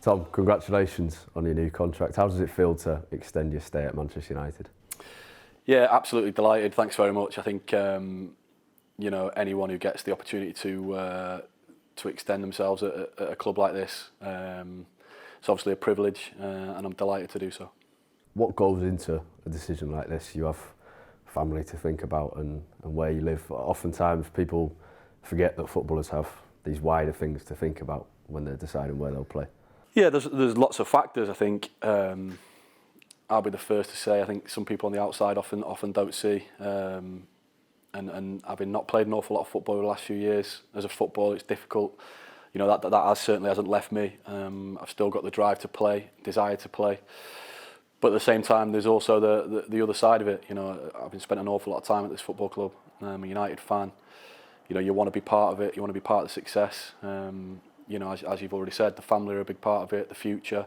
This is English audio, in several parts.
Tom, congratulations on your new contract. How does it feel to extend your stay at Manchester United? Yeah, absolutely delighted. Thanks very much. I think anyone who gets the opportunity to extend themselves at a club like this, it's obviously a privilege, and I'm delighted to do so. What goes into a decision like this? You have family to think about and where you live. Oftentimes people forget that footballers have these wider things to think about when they're deciding where they'll play. Yeah, there's lots of factors. I think I'll be the first to say I think some people on the outside often don't see. And having not played an awful lot of football over the last few years, as a footballer, it's difficult. You know, that certainly hasn't left me. I've still got the drive to play, desire to play. But at the same time, there's also the other side of it. You know, I've spent an awful lot of time at this football club. I'm a United fan. You know, you want to be part of it. You want to be part of the success. You know, as you've already said, the family are a big part of it. The future,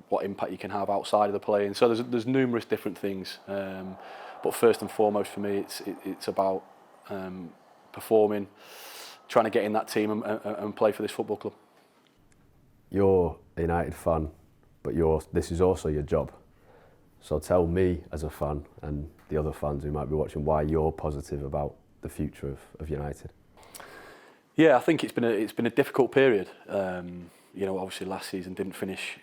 what impact you can have outside of the play, and so there's numerous different things. But first and foremost for me, it's about performing, trying to get in that team and play for this football club. You're a United fan, but this is also your job. So tell me as a fan and the other fans who might be watching why you're positive about the future of United. Yeah, I think it's been a difficult period. You know, obviously last season didn't finish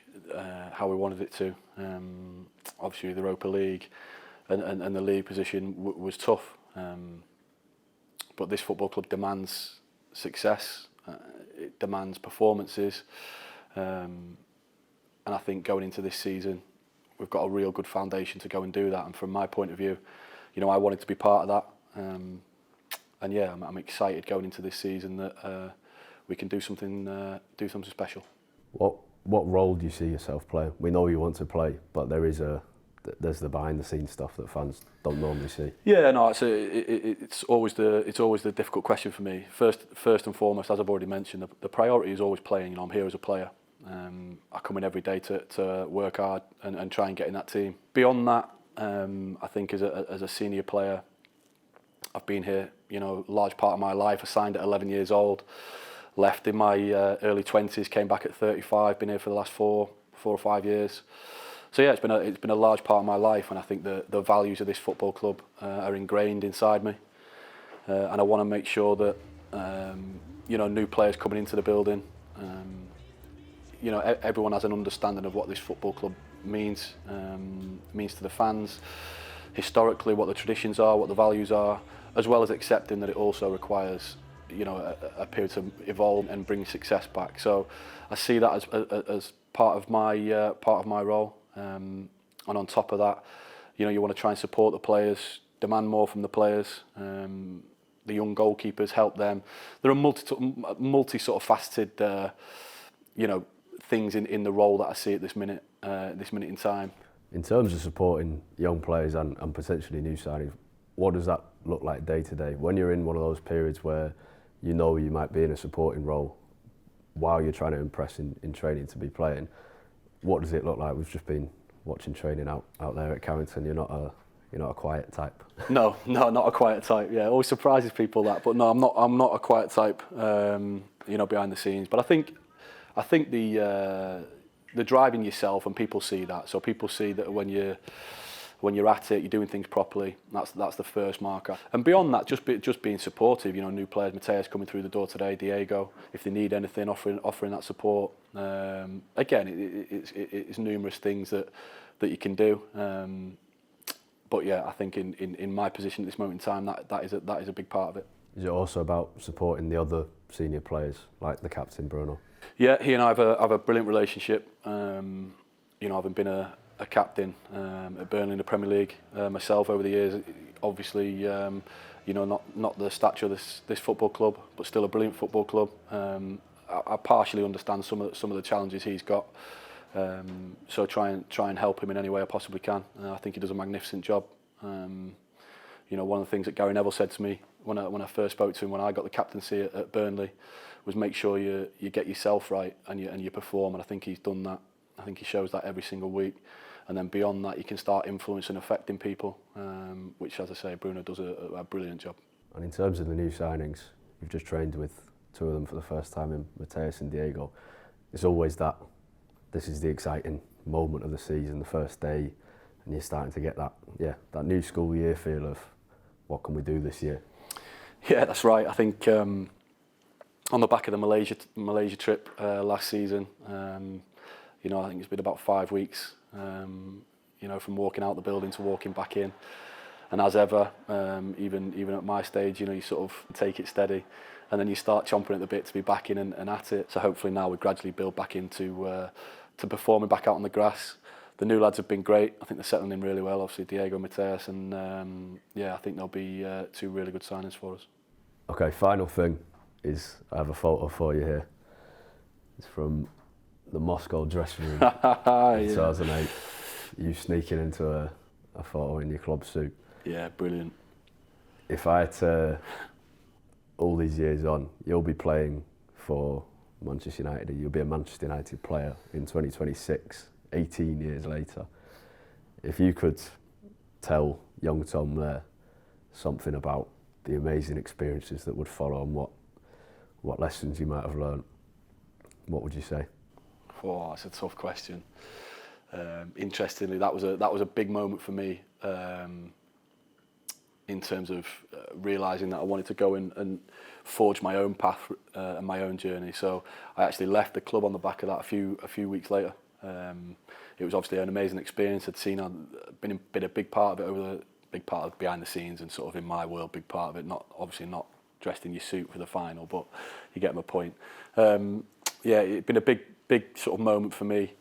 how we wanted it to. Obviously the Europa League and the league position was tough. But this football club demands success. It demands performances. And I think going into this season, we've got a real good foundation to go and do that. And from my point of view, you know, I wanted to be part of that. And yeah, I'm excited going into this season that we can do something special. What role do you see yourself playing? We know you want to play, but there's the behind the scenes stuff that fans don't normally see. Yeah, no, it's always the difficult question for me. First and foremost, as I've already mentioned, the priority is always playing. You know, I'm here as a player. I come in every day to work hard and try and get in that team. Beyond that, I think as a senior player, I've been here, you know, a large part of my life. I signed at 11 years old, left in my early 20s, came back at 35, been here for the last four or 5 years. So yeah, it's been a large part of my life, and I think the values of this football club are ingrained inside me. And I want to make sure that, you know, new players coming into the building, you know, everyone has an understanding of what this football club means to the fans, historically, what the traditions are, what the values are, as well as accepting that it also requires, you know, a period to evolve and bring success back. So I see that as part of my role. And on top of that, you know, you want to try and support the players, demand more from the players. The young goalkeepers, help them. There are multi sort of faceted, you know, things in the role that I see at this minute in time. In terms of supporting young players and potentially new signings, what does that look like day to day? When you're in one of those periods where you know you might be in a supporting role while you're trying to impress in training to be playing, what does it look like? We've just been watching training out there at Carrington. You're not a quiet type. No, not a quiet type. Yeah, it always surprises people that, but no, I'm not a quiet type. You know, behind the scenes. But I think the driving yourself, and people see that. So people see that when you're at it, you're doing things properly. That's the first marker. And beyond that, just being supportive. You know, new players, Mateus coming through the door today, Diego. If they need anything, offering that support. Again, it's numerous things that you can do. But yeah, I think in my position at this moment in time, that is a big part of it. Is it also about supporting the other senior players, like the captain Bruno? Yeah, he and I have a brilliant relationship. You know, having been a captain at Burnley in the Premier League myself over the years, obviously, you know, not the stature of this football club, but still a brilliant football club. I partially understand some of the challenges he's got, so try and help him in any way I possibly can. I think he does a magnificent job. You know, one of the things that Gary Neville said to me when I first spoke to him when I got the captaincy at Burnley was make sure you get yourself right and you perform, and I think he's done that. I think he shows that every single week, and then beyond that you can start influencing and affecting people, which, as I say, Bruno does a brilliant job. And in terms of the new signings, you've just trained with two of them for the first time in Mateus and Diego. It's always that this is the exciting moment of the season, the first day, and you're starting to get that new school year feel of what can we do this year? Yeah, that's right. I think on the back of the Malaysia trip last season, you know, I think it's been about 5 weeks, you know, from walking out the building to walking back in. And as ever, even at my stage, you know, you sort of take it steady, and then you start chomping at the bit to be back in and at it. So hopefully now we gradually build back into to performing back out on the grass. The new lads have been great. I think they're settling in really well. Obviously Diego, Mateus, and yeah, I think they'll be 2 really good signings for us. Okay, final thing is I have a photo for you here. It's from the Moscow dressing room in 2008. You sneaking into a photo in your club suit. Yeah, brilliant. If I had to, all these years on, you'll be playing for Manchester United, you'll be a Manchester United player in 2026, 18 years later. If you could tell young Tom there something about the amazing experiences that would follow and what lessons you might have learned, what would you say? Oh, that's a tough question. Interestingly, that was a big moment for me in terms of realising that I wanted to go and forge my own path and my own journey. So I actually left the club on the back of that a few weeks later. It was obviously an amazing experience. I'd been a big part of it, big part of behind the scenes and sort of in my world, big part of it. Obviously not dressed in your suit for the final, but you get my point. Yeah, it's been a big sort of moment for me,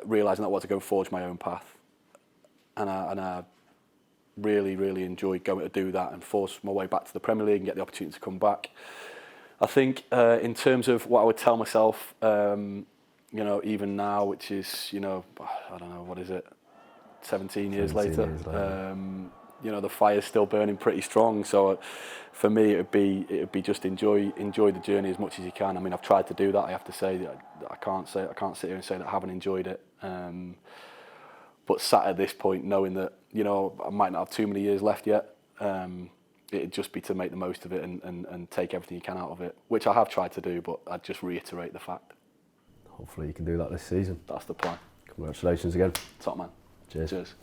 realising that I want to go and forge my own path, and I really enjoyed going to do that and force my way back to the Premier League and get the opportunity to come back. I think in terms of what I would tell myself, you know, even now, which is, you know, I don't know, what is it, 17 years later. You know, the fire's still burning pretty strong. So for me, it would be just enjoy the journey as much as you can. I mean, I've tried to do that. I have to say, I can't sit here and say that I haven't enjoyed it. But sat at this point, knowing that, you know, I might not have too many years left yet, it'd just be to make the most of it and take everything you can out of it, which I have tried to do, but I'd just reiterate the fact. Hopefully you can do that this season. That's the plan. Congratulations again. Top man. Cheers. Cheers.